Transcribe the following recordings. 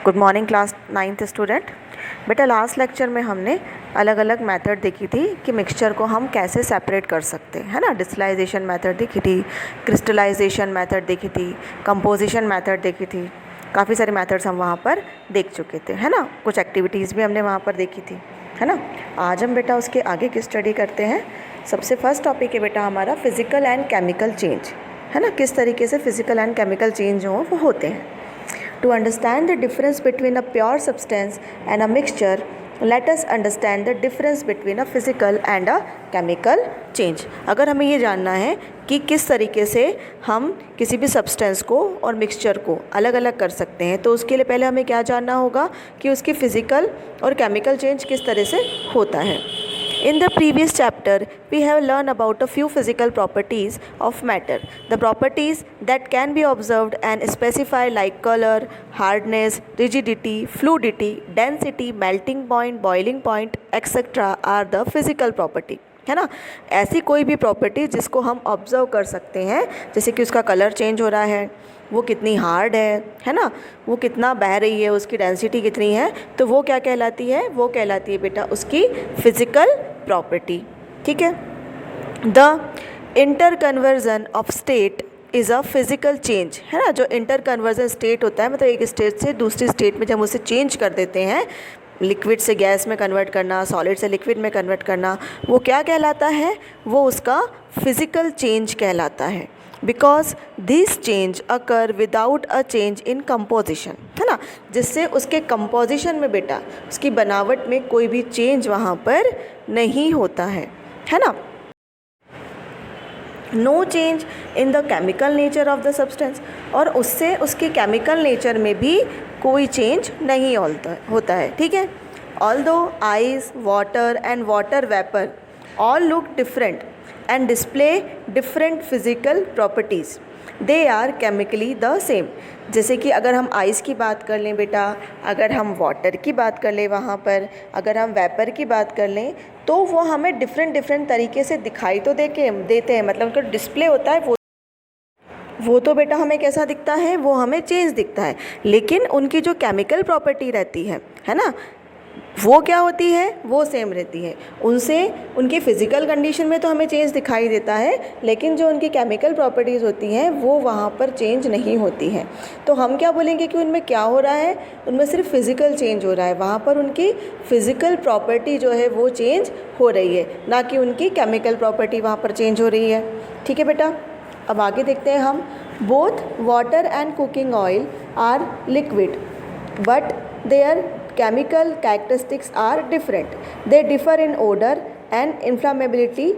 Good morning class 9th student. बेटा last lecture में हमने अलग अलग मेथड देखी थी कि मिक्सचर को हम कैसे सेपरेट कर सकते हैं, है ना। डिस्टिलाइजेशन मेथड देखी थी, क्रिस्टलाइजेशन मेथड देखी थी, कंपोजिशन मेथड देखी थी। काफ़ी सारे मेथड्स हम वहाँ पर देख चुके थे, है ना। कुछ एक्टिविटीज़ भी हमने वहाँ पर देखी थी, है ना। आज हम बेटा उसके आगे की स्टडी करते हैं। सबसे फर्स्ट टॉपिक है बेटा हमारा फिज़िकल एंड केमिकल चेंज, है ना। किस तरीके से फिज़िकल एंड केमिकल चेंज जो वो होते हैं। To understand the difference between a pure substance and a mixture, let us understand the difference between a physical and a chemical change। अगर हमें ये जानना है कि किस तरीके से हम किसी भी सब्सटेंस को और मिक्सचर को अलग अलग कर सकते हैं, तो उसके लिए पहले हमें क्या जानना होगा कि उसकी फ़िज़िकल और केमिकल चेंज किस तरह से होता है। In the previous chapter, we have learned about a few physical properties of matter. The properties that can be observed and specified like color, hardness, rigidity, fluidity, density, melting point, boiling point, etc. are the physical property. है ना। ऐसी कोई भी property जिसको हम observe कर सकते हैं, जैसे कि उसका कलर चेंज हो रहा है, वो कितनी हार्ड है ना, वो कितना बह रही है, उसकी डेंसिटी कितनी है, तो वो क्या कहलाती है, वो कहलाती है बेटा उसकी फिजिकल प्रॉपर्टी। ठीक है। The inter conversion of state is a physical change, है ना। जो इंटर कन्वर्जन स्टेट होता है, मतलब एक स्टेट से दूसरी स्टेट में जब हम उसे चेंज कर देते हैं, लिक्विड से गैस में कन्वर्ट करना, सॉलिड से लिक्विड में कन्वर्ट करना, वो क्या कहलाता है, वो उसका फिज़िकल चेंज कहलाता है। Because this change occur without a change in composition, है ना। जिससे उसके कंपोजिशन में बेटा उसकी बनावट में कोई भी चेंज वहाँ पर नहीं होता है ना। No change in the chemical nature of the substance, और उससे उसकी केमिकल नेचर में भी कोई चेंज नहीं होता है। ठीक है। Although ice, water and water vapour all look different and display different physical properties, they are chemically the same। जैसे कि अगर हम आइस की बात कर लें बेटा, अगर हम वाटर की बात कर लें वहाँ पर, अगर हम वेपर की बात कर लें, तो वो हमें डिफरेंट तरीके से दिखाई तो देते हैं, मतलब उनका डिस्प्ले होता है वो तो बेटा हमें कैसा दिखता है, वो हमें चेंज दिखता है। लेकिन उनकी जो केमिकल प्रॉपर्टी रहती है ना, वो क्या होती है, वो सेम रहती है। उनसे उनकी फ़िज़िकल कंडीशन में तो हमें चेंज दिखाई देता है, लेकिन जो उनकी केमिकल प्रॉपर्टीज़ होती हैं वो वहाँ पर चेंज नहीं होती हैं। तो हम क्या बोलेंगे कि उनमें क्या हो रहा है, उनमें सिर्फ फ़िज़िकल चेंज हो रहा है, वहाँ पर उनकी फ़िज़िकल प्रॉपर्टी जो है वो चेंज हो रही है, ना कि उनकी केमिकल प्रॉपर्टी वहाँ पर चेंज हो रही है। ठीक है बेटा। अब आगे देखते हैं हम। Both water and cooking oil are liquid but their chemical characteristics are different, they differ in odor and inflammability,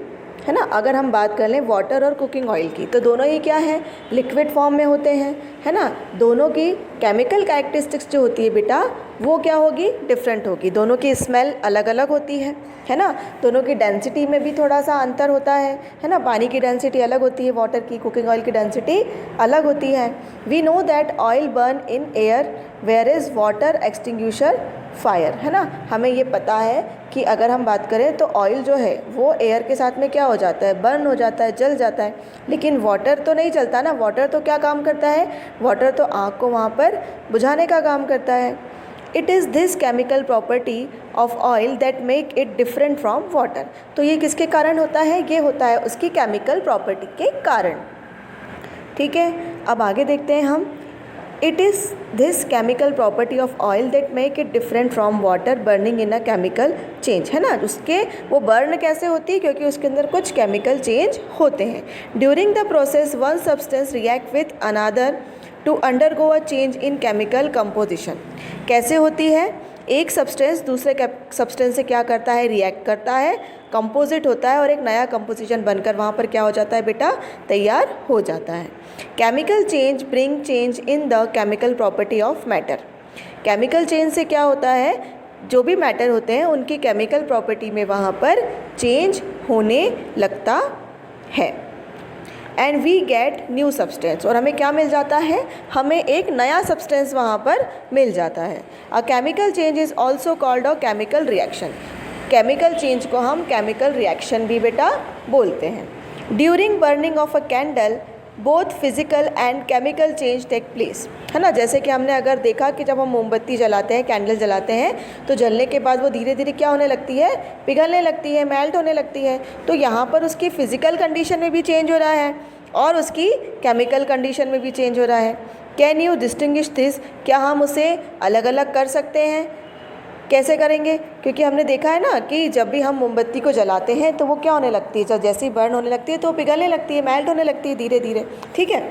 है ना। अगर हम बात कर लें वाटर और कुकिंग ऑयल की, तो दोनों ही क्या है, लिक्विड फॉर्म में होते हैं, है ना। दोनों की केमिकल कैरेक्टरिस्टिक्स जो होती है बेटा वो क्या होगी, डिफरेंट होगी। दोनों की स्मेल अलग अलग होती है ना। दोनों की डेंसिटी में भी थोड़ा सा अंतर होता है ना। पानी की डेंसिटी अलग होती है वाटर की, कुकिंग ऑयल की डेंसिटी अलग होती है। We know that oil burn in air where is water extinguisher fire, है ना। हमें ये पता है कि अगर हम बात करें तो ऑयल जो है वो एयर के साथ में क्या हो जाता है, बर्न हो जाता है, जल जाता है। लेकिन वाटर तो नहीं चलता ना। वाटर तो क्या काम करता है, वाटर तो आग को वहाँ पर बुझाने का काम करता है। It is this chemical property of oil that make it different from water. तो ये किसके कारण होता है, ये होता है उसकी केमिकल प्रॉपर्टी के कारण। ठीक है। अब आगे देखते हैं हम। It is this chemical property of oil that make it different from water burning in a chemical change, है ना। उसके वो बर्न कैसे होती है, क्योंकि उसके अंदर कुछ केमिकल चेंज होते हैं। During the process one substance react with another to undergo a change in chemical composition. कैसे होती है, एक सब्सटेंस दूसरे सब्सटेंस से क्या करता है, रिएक्ट करता है, कंपोजिट होता है, और एक नया कंपोजिशन बनकर वहाँ पर क्या हो जाता है बेटा, तैयार हो जाता है। Chemical change bring change in the chemical property of matter. Chemical change से क्या होता है, जो भी मैटर होते हैं उनकी केमिकल प्रॉपर्टी में वहाँ पर चेंज होने लगता है। And we get new substance, और हमें क्या मिल जाता है, हमें एक नया सब्सटेंस वहाँ पर मिल जाता है। A chemical change is also called a chemical reaction. Chemical change को हम केमिकल रिएक्शन भी बेटा बोलते हैं। During burning of a candle both physical and chemical change take place, है ना। जैसे कि हमने अगर देखा कि जब हम मोमबत्ती जलाते हैं, कैंडल जलाते हैं, तो जलने के बाद वो धीरे धीरे क्या होने लगती है, पिघलने लगती है, मेल्ट होने लगती है। तो यहाँ पर उसकी फ़िज़िकल कंडीशन में भी चेंज हो रहा है और उसकी केमिकल कंडीशन में भी चेंज हो रहा है। कैन यू डिस्टिंग्विश दिस, क्या हम उसे अलग अलग कर सकते हैं? कैसे करेंगे? क्योंकि हमने देखा है ना कि जब भी हम मोमबत्ती को जलाते हैं तो वो क्या होने लगती है, जब जैसे ही बर्न होने लगती है तो पिघलने लगती है, मेल्ट होने लगती है धीरे धीरे, ठीक है।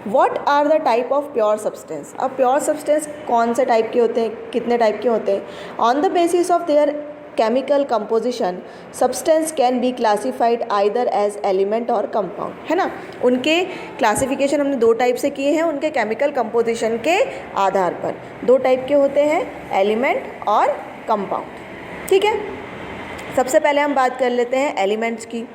What are the type of pure substance, अब प्योर सब्सटेंस कौन से टाइप के होते हैं, कितने टाइप के होते हैं? On the basis of their chemical composition substance can be classified either as element और कंपाउंड, है ना। उनके क्लासिफिकेशन हमने दो टाइप से किए हैं, उनके केमिकल कंपोजिशन के आधार पर। दो टाइप के होते हैं, एलिमेंट और कंपाउंड, ठीक है। सबसे पहले हम बात कर लेते हैं एलिमेंट्स की।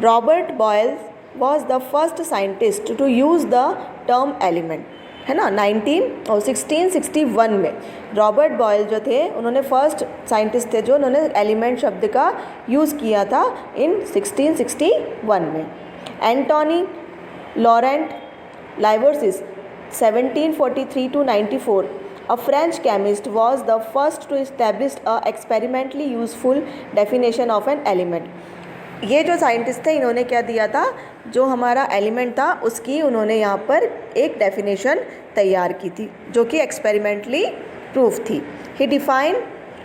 Robert Boyle was the first scientist to use the term element, है ना। 1661 में रॉबर्ट बॉयल जो थे, उन्होंने फर्स्ट साइंटिस्ट थे जो उन्होंने एलिमेंट शब्द का यूज़ किया था इन 1661 में। Antoine Laurent Lavoisier 1743 to 94, a French chemist, was the first to establish a experimentally useful definition of an element. ये जो साइंटिस्ट थे, इन्होंने क्या दिया था, जो हमारा एलिमेंट था उसकी उन्होंने यहाँ पर एक डेफिनेशन तैयार की थी जो कि एक्सपेरिमेंटली प्रूफ थी। He define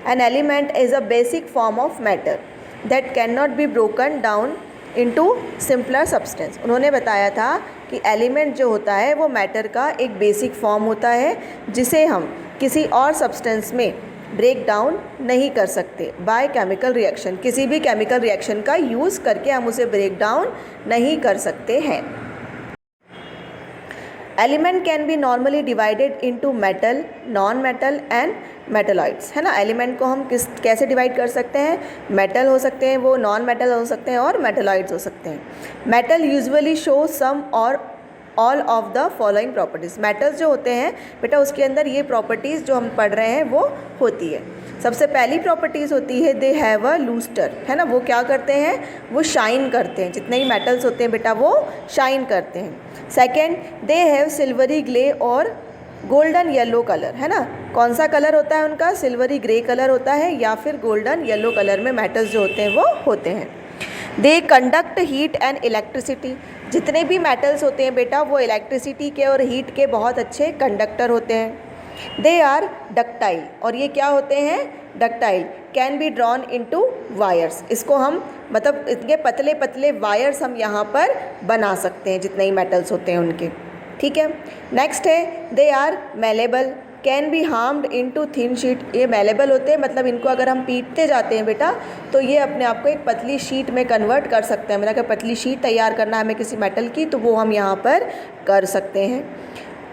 an element as a basic form of matter that can not be broken down into simpler substance. उन्होंने बताया था कि एलिमेंट जो होता है वो मैटर का एक बेसिक फॉर्म होता है जिसे हम किसी और सब्सटेंस में ब्रेक डाउन नहीं कर सकते बाय केमिकल रिएक्शन। किसी भी केमिकल रिएक्शन का यूज़ करके हम उसे ब्रेक डाउन नहीं कर सकते हैं। Element can be normally divided into metal, non metal and metalloids, है ना। एलिमेंट को हम कैसे डिवाइड कर सकते हैं? मेटल हो सकते हैं, वो नॉन मेटल हो सकते हैं और मेटलॉइड्स हो सकते हैं। Metal usually show some or all of the following properties. Metals जो होते हैं बेटा, उसके अंदर ये प्रॉपर्टीज़ जो हम पढ़ रहे हैं वो होती है। सबसे पहली प्रॉपर्टीज़ होती है दे हैव अ लूस्टर, है ना। वो क्या करते हैं, वो शाइन करते हैं। जितने ही मेटल्स होते हैं बेटा वो शाइन करते हैं। Second, they have silvery grey और गोल्डन येलो कलर, है ना। कौन सा कलर होता है उनका? सिल्वरी ग्रे कलर होता है या फिर गोल्डन येलो कलर में मेटल्स जो होते हैं वो होते हैं। They conduct heat and electricity. जितने भी मेटल्स होते हैं बेटा वो इलेक्ट्रिसिटी के और हीट के बहुत अच्छे कंडक्टर होते हैं। दे आर डक्टाइल, और ये क्या होते हैं? Ductile. Can be drawn into wires. इसको हम मतलब इतने पतले पतले वायर्स हम यहाँ पर बना सकते हैं जितने ही मेटल्स होते हैं उनके, ठीक है। नेक्स्ट है they are malleable, can be हार्म्ड इनटू थिन शीट। ये मेलेबल होते हैं, मतलब इनको अगर हम पीटते जाते हैं बेटा तो ये अपने आप को एक पतली शीट में कन्वर्ट कर सकते हैं। मतलब अगर पतली शीट तैयार करना है हमें किसी मेटल की तो वो हम यहाँ पर कर सकते हैं।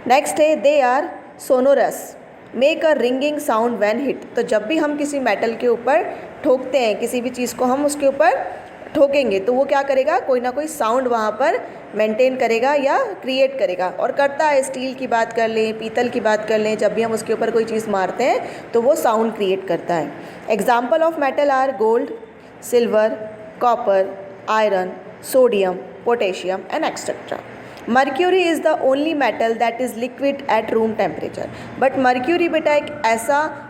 नेक्स्ट है they are sonorous, make a ringing sound when hit. तो जब भी हम किसी मेटल के ऊपर ठोकते हैं, किसी भी चीज़ को हम उसके ऊपर ठोकेंगे तो वो क्या करेगा, कोई ना कोई साउंड वहाँ पर मेंटेन करेगा या क्रिएट करेगा, और करता है। स्टील की बात कर लें, पीतल की बात कर लें, जब भी हम उसके ऊपर कोई चीज़ मारते हैं तो वो साउंड क्रिएट करता है। Example of metal are gold, silver, copper, iron, sodium, potassium and etcetera. Mercury is the only metal that is liquid at room temperature. But mercury बेटा एक ऐसा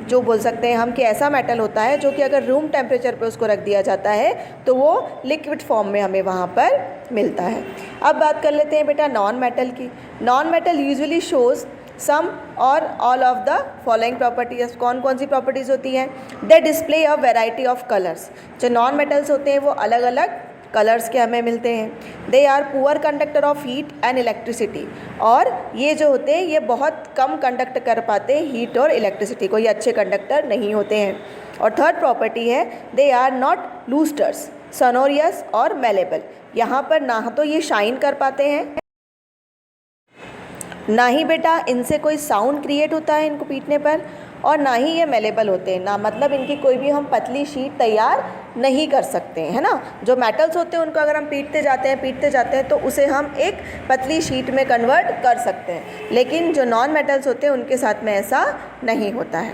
जो बोल सकते हैं हम कि ऐसा मेटल होता है जो कि अगर रूम टेम्परेचर पे उसको रख दिया जाता है तो वो लिक्विड फॉर्म में हमें वहाँ पर मिलता है। अब बात कर लेते हैं बेटा नॉन मेटल की। Non metal usually shows some or all of the following properties. कौन कौन सी प्रॉपर्टीज़ होती हैं? They display a variety of colours. जो नॉन मेटल्स होते हैं वो अलग अलग कलर्स के हमें मिलते हैं। They are poor conductor of heat and electricity, और ये जो होते हैं ये बहुत कम कंडक्ट कर पाते हैं हीट और इलेक्ट्रिसिटी को, ये अच्छे कंडक्टर नहीं होते हैं। और थर्ड प्रॉपर्टी है दे आर नॉट लूस्टर्स, सोनोरियस और मेलेबल। यहाँ पर ना तो ये शाइन कर पाते हैं, ना ही बेटा इनसे कोई साउंड क्रिएट होता है इनको पीटने पर, और ना ही ये मेलेबल होते हैं, ना मतलब इनकी कोई भी हम पतली शीट तैयार नहीं कर सकते हैं, है ना। जो मेटल्स होते हैं उनको अगर हम पीटते जाते हैं तो उसे हम एक पतली शीट में कन्वर्ट कर सकते हैं, लेकिन जो नॉन मेटल्स होते हैं उनके साथ में ऐसा नहीं होता है।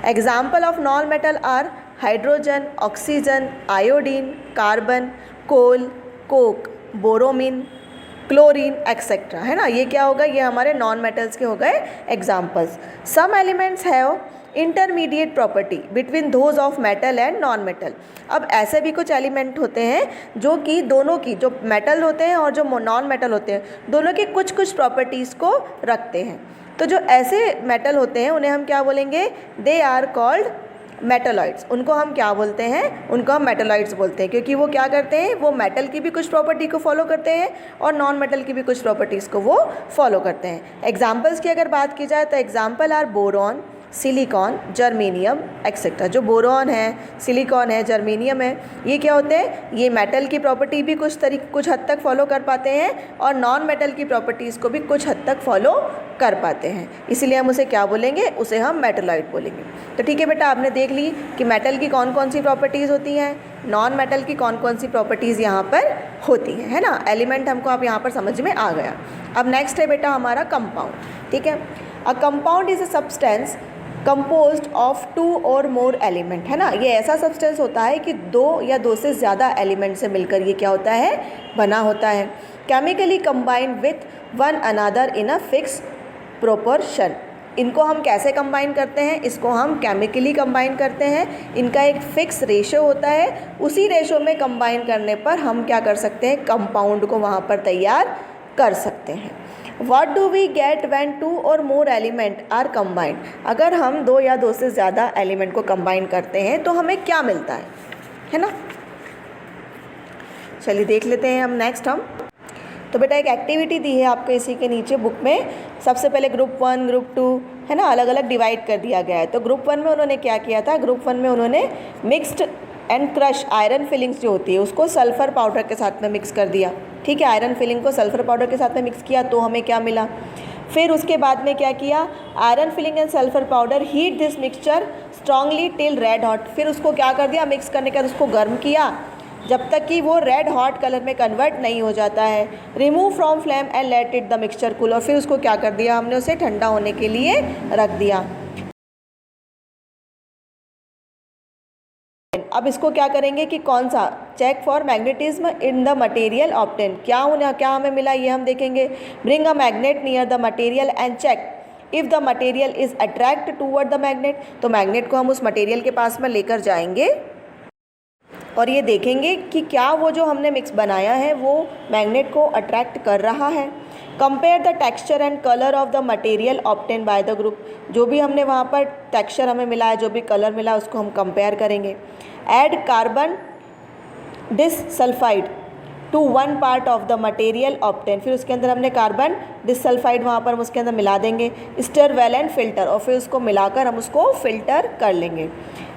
Example of non metal are hydrogen, oxygen, iodine, carbon, coal, coke, bromine, chlorine etcetera, है ना। ये क्या होगा, ये हमारे नॉन मेटल्स के हो गए examples. Some elements have intermediate property between those of metal and non metal. अब ऐसे भी कुछ एलिमेंट होते हैं जो कि दोनों की, जो मेटल होते हैं और जो नॉन मेटल होते हैं, दोनों की कुछ कुछ प्रॉपर्टीज़ को रखते हैं। तो जो ऐसे मेटल होते हैं उन्हें हम क्या बोलेंगे, दे आर कॉल्ड मेटलॉइड्स। उनको हम क्या बोलते हैं, उनको हम मेटलॉइड्स बोलते हैं, क्योंकि वो क्या करते हैं, वो मेटल की भी कुछ प्रॉपर्टी को फॉलो करते हैं और नॉन मेटल की भी कुछ प्रॉपर्टीज़ को वो फॉलो करते हैं। एग्जाम्पल्स की अगर बात की जाए तो example are boron, silicon, germanium etcetera. जो बोरॉन है, सिलिकॉन है, जर्मेनियम है, ये क्या होते हैं, ये मेटल की प्रॉपर्टी भी कुछ हद तक फॉलो कर पाते हैं और नॉन मेटल की प्रॉपर्टीज़ को भी कुछ हद तक फॉलो कर पाते हैं, इसीलिए हम उसे क्या बोलेंगे, उसे हम मेटलॉइड बोलेंगे। तो ठीक है बेटा, आपने देख ली कि मेटल की कौन कौन सी प्रॉपर्टीज़ होती हैं, नॉन मेटल की कौन कौन सी प्रॉपर्टीज़ यहाँ पर होती हैं, है ना। एलिमेंट हमको आप यहाँ पर समझ में आ गया। अब नेक्स्ट है बेटा हमारा कंपाउंड, ठीक है। A compound is a substance composed of 2 और मोर एलिमेंट, है ना। ये ऐसा सब्सटेंस होता है कि 2 या 2 से ज़्यादा एलिमेंट से मिलकर ये क्या होता है, बना होता है। Chemically combined with one another in a fix proportion. इनको हम कैसे कंबाइन करते हैं, इसको हम केमिकली कंबाइन करते हैं। इनका एक फ़िक्स रेशो होता है, उसी रेशो में कंबाइन करने पर हम क्या कर सकते हैं, कंपाउंड को वहाँ पर तैयार कर सकते हैं। What do we get when 2 or more element are combined? अगर हम 2 या 2 से ज़्यादा एलिमेंट को कंबाइन करते हैं तो हमें क्या मिलता है ना। चलिए देख लेते हैं हम नेक्स्ट। हम तो बेटा एक एक्टिविटी दी है आपको इसी के नीचे बुक में। सबसे पहले ग्रुप 1, ग्रुप 2, है ना, अलग अलग डिवाइड कर दिया गया है। तो ग्रुप 1 में उन्होंने क्या किया था, ग्रुप 1 में उन्होंने mixed and crush iron filings जो होती है उसको सल्फ़र पाउडर के साथ में मिक्स कर दिया, ठीक है। आयरन फिलिंग को सल्फ़र पाउडर के साथ में मिक्स किया तो हमें क्या मिला। फिर उसके बाद में क्या किया, iron filling and sulphur powder, heat this mixture strongly till red hot. फिर उसको क्या कर दिया, मिक्स करने के बाद उसको गर्म किया जब तक कि वो रेड हॉट कलर में कन्वर्ट नहीं हो जाता है। Remove from flame and let it the mixture cool. और फिर उसको क्या कर दिया, हमने उसे ठंडा होने के लिए रख दिया। अब इसको क्या करेंगे कि कौन सा, check for magnetism in the material obtain, क्या हमें मिला ये हम देखेंगे। Bring a magnet near the material and check if the material is attract toward the magnet. तो मैग्नेट को हम उस मटेरियल के पास में लेकर जाएंगे और ये देखेंगे कि क्या वो जो हमने मिक्स बनाया है वो मैग्नेट को अट्रैक्ट कर रहा है। Compare the texture and colour of the material obtain by the group. जो भी हमने वहाँ पर टेक्सचर हमें मिला है, जो भी कलर मिला, उसको हम कंपेयर करेंगे। Add carbon disulphide to 1 part of the material obtain. फिर उसके अंदर हमने कार्बन डिसल्फाइड वहाँ पर हम उसके अंदर मिला देंगे। स्टर वेल एंड फिल्टर, और फिर उसको मिलाकर हम उसको फिल्टर कर लेंगे।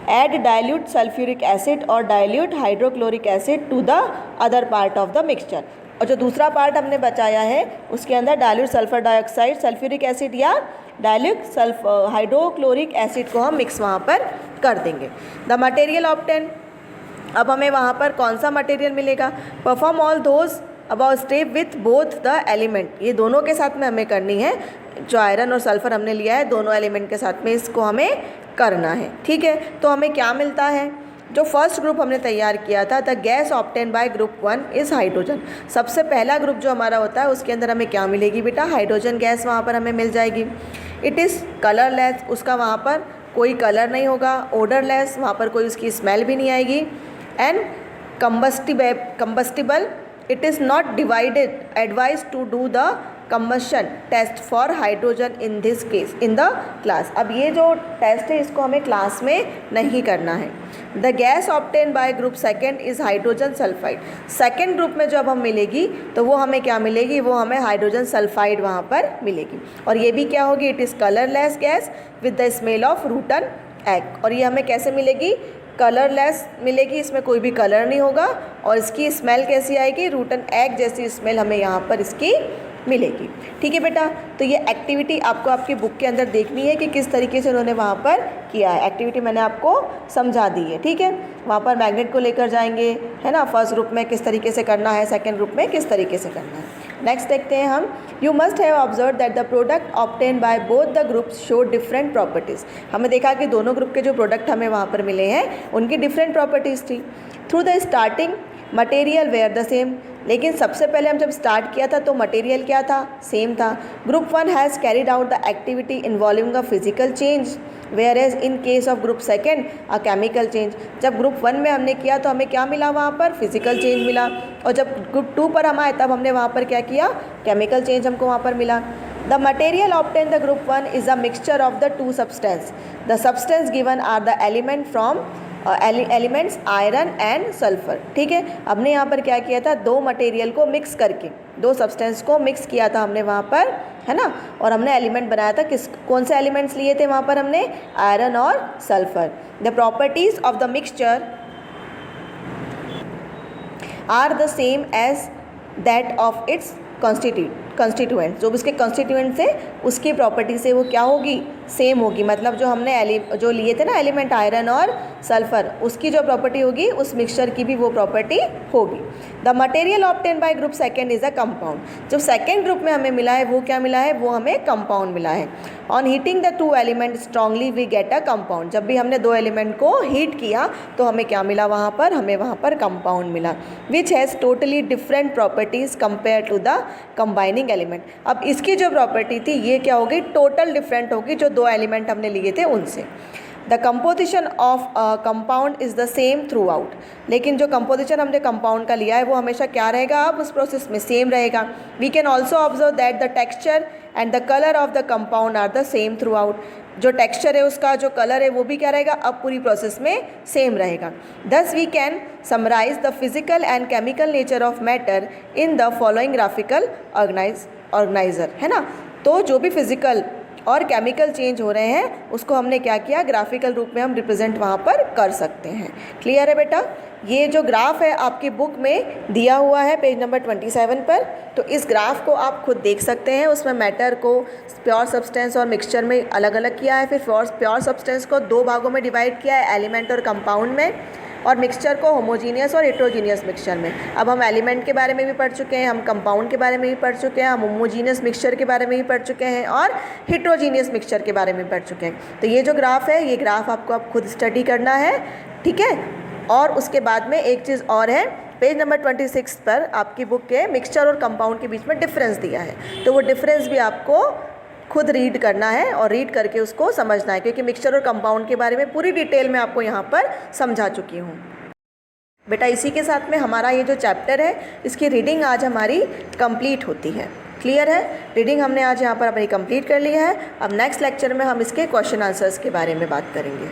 ऐड डाइल्यूट सल्फ्यूरिक एसिड और dilute hydrochloric acid to the other part of the mixture. और जो दूसरा पार्ट हमने बचाया है उसके अंदर dilute sulphur dioxide, sulphuric acid या डाइल्यूट हाइड्रोक्लोरिक एसिड को हम मिक्स वहाँ पर कर देंगे। द मटेरियल ऑब्टेन, अब हमें वहाँ पर कौन सा मटेरियल मिलेगा। Perform all those about step with both the element. ये दोनों के साथ में हमें करनी है, जो आयरन और सल्फर हमने लिया है दोनों एलिमेंट के साथ में इसको हमें करना है, ठीक है। तो हमें क्या मिलता है, जो फर्स्ट ग्रुप हमने तैयार किया था, the gas obtain bye group 1 is hydrogen. सबसे पहला ग्रुप जो हमारा होता है उसके अंदर हमें क्या मिलेगी बेटा, हाइड्रोजन गैस वहाँ पर हमें मिल जाएगी। इट इज़ कलरलेस, उसका वहाँ पर कोई कलर नहीं होगा। ओडरलेस, वहाँ पर कोई उसकी स्मेल भी नहीं आएगी। And combustible, it is not divided, advise to do the combustion test for hydrogen in this case in the class. अब ये जो टेस्ट है इसको हमें क्लास में नहीं करना है। The gas obtain bye group 2 is hydrogen sulphide. Second group में जब हम मिलेगी तो वो हमें क्या मिलेगी, वो हमें हाइड्रोजन सल्फाइड वहाँ पर मिलेगी। और ये भी क्या होगी, it is colourless gas with the smell of routine egg. और ये हमें कैसे मिलेगी, कलरलेस मिलेगी, इसमें कोई भी कलर नहीं होगा। और इसकी स्मेल कैसी आएगी, रूटन एग जैसी स्मेल हमें यहाँ पर इसकी मिलेगी, ठीक है बेटा। तो ये एक्टिविटी आपको आपकी बुक के अंदर देखनी है कि किस तरीके से उन्होंने वहाँ पर किया है। एक्टिविटी मैंने आपको समझा दी है, ठीक है। वहाँ पर मैग्नेट को लेकर जाएंगे, है ना। फर्स्ट ग्रुप में किस तरीके से करना है, सेकेंड ग्रुप में किस तरीके से करना है। नेक्स्ट देखते हैं हम। You must have observe that the product obtain by both the groups show different properties. हमें देखा कि दोनों ग्रुप के जो प्रोडक्ट हमें वहाँ पर मिले हैं उनकी डिफरेंट प्रॉपर्टीज़ थी। Through the starting material were the same, लेकिन सबसे पहले हम जब स्टार्ट किया था तो मटेरियल क्या था, सेम था। Group 1 has carried out the activity involving a physical change whereas in case of group second a chemical change. जब ग्रुप 1 में हमने किया तो हमें क्या मिला, वहाँ पर फिजिकल चेंज मिला, और जब ग्रुप 2 पर हम आए तब हमने वहाँ पर क्या किया, केमिकल चेंज हमको वहाँ पर मिला। The material obtain the group 1 is a mixture of the two substance. The substance given are the element from elements iron and sulphur. ठीक है, हमने यहाँ पर क्या किया था, दो मटेरियल को मिक्स करके, दो सब्सटेंस को मिक्स किया था हमने वहाँ पर, है ना, और हमने एलिमेंट बनाया था। कौन से एलिमेंट्स लिए थे वहाँ पर हमने, आयरन और sulphur. The properties of the mixture are the same as that of its constituent. जो भी उसके कंस्टिट्यूएंट्स है उसकी प्रॉपर्टी से वो क्या होगी, सेम होगी। मतलब जो हमने जो लिए थे ना एलिमेंट आयरन और सल्फर, उसकी जो प्रॉपर्टी होगी उस मिक्सचर की भी वो प्रॉपर्टी होगी। The material obtain bye group second is a compound. जो सेकेंड ग्रुप में हमें मिला है वो क्या मिला है, वो हमें कंपाउंड मिला है। On heating the two element strongly we get a compound. जब भी हमने दो एलिमेंट को हीट किया तो हमें क्या मिला वहाँ पर, हमें वहाँ पर कंपाउंड मिला, which has totally different properties compare to the combining element. अब इसकी जो प्रॉपर्टी थी ये क्या होगी, टोटल डिफरेंट होगी जो दो एलिमेंट हमने लिए थे उनसे। The composition of compound is the same through out. लेकिन जो कंपोजिशन हमने कंपाउंड का लिया है वो हमेशा क्या रहेगा, अब उस प्रोसेस में सेम रहेगा। We can also observe that the texture and the colour of the compound are the same throughout. जो टेक्सचर है उसका, जो कलर है वो भी क्या रहेगा, अब पूरी प्रोसेस में सेम रहेगा। Thus we can summarise the physical and chemical nature of matter in the following graphical organiser, है ना। तो जो भी फिजिकल और केमिकल चेंज हो रहे हैं उसको हमने क्या किया, ग्राफिकल रूप में हम रिप्रेजेंट वहाँ पर कर सकते हैं। क्लियर है बेटा। ये जो ग्राफ है आपकी बुक में दिया हुआ है पेज नंबर 27 पर, तो इस ग्राफ को आप खुद देख सकते हैं। उसमें मैटर को प्योर सब्सटेंस और मिक्सचर में अलग अलग किया है, फिर प्योर सब्सटेंस को दो भागों में डिवाइड किया है, एलिमेंट और कंपाउंड में, और मिक्सचर को होमोजीनियस और हेट्रोजीनियस मिक्सचर में। अब हम एलिमेंट के बारे में भी पढ़ चुके हैं, हम कंपाउंड के बारे में भी पढ़ चुके हैं, हम होमोजीनियस मिक्सचर के बारे में भी पढ़ चुके हैं, और हेट्रोजीनियस मिक्सचर के बारे में पढ़ चुके हैं। तो ये जो ग्राफ है, ये ग्राफ आपको अब खुद स्टडी करना है, ठीक है। और उसके बाद में एक चीज़ और है, पेज नंबर 26 पर आपकी बुक के मिक्सचर और कंपाउंड के बीच में डिफरेंस दिया है, तो वो डिफरेंस भी आपको खुद रीड करना है और रीड करके उसको समझना है, क्योंकि मिक्सचर और कंपाउंड के बारे में पूरी डिटेल में आपको यहाँ पर समझा चुकी हूँ बेटा। इसी के साथ में हमारा ये जो चैप्टर है इसकी रीडिंग आज हमारी कंप्लीट होती है। क्लियर है, रीडिंग हमने आज यहाँ पर अपनी कंप्लीट कर ली है। अब नेक्स्ट लेक्चर में हम इसके क्वेश्चन आंसर्स के बारे में बात करेंगे।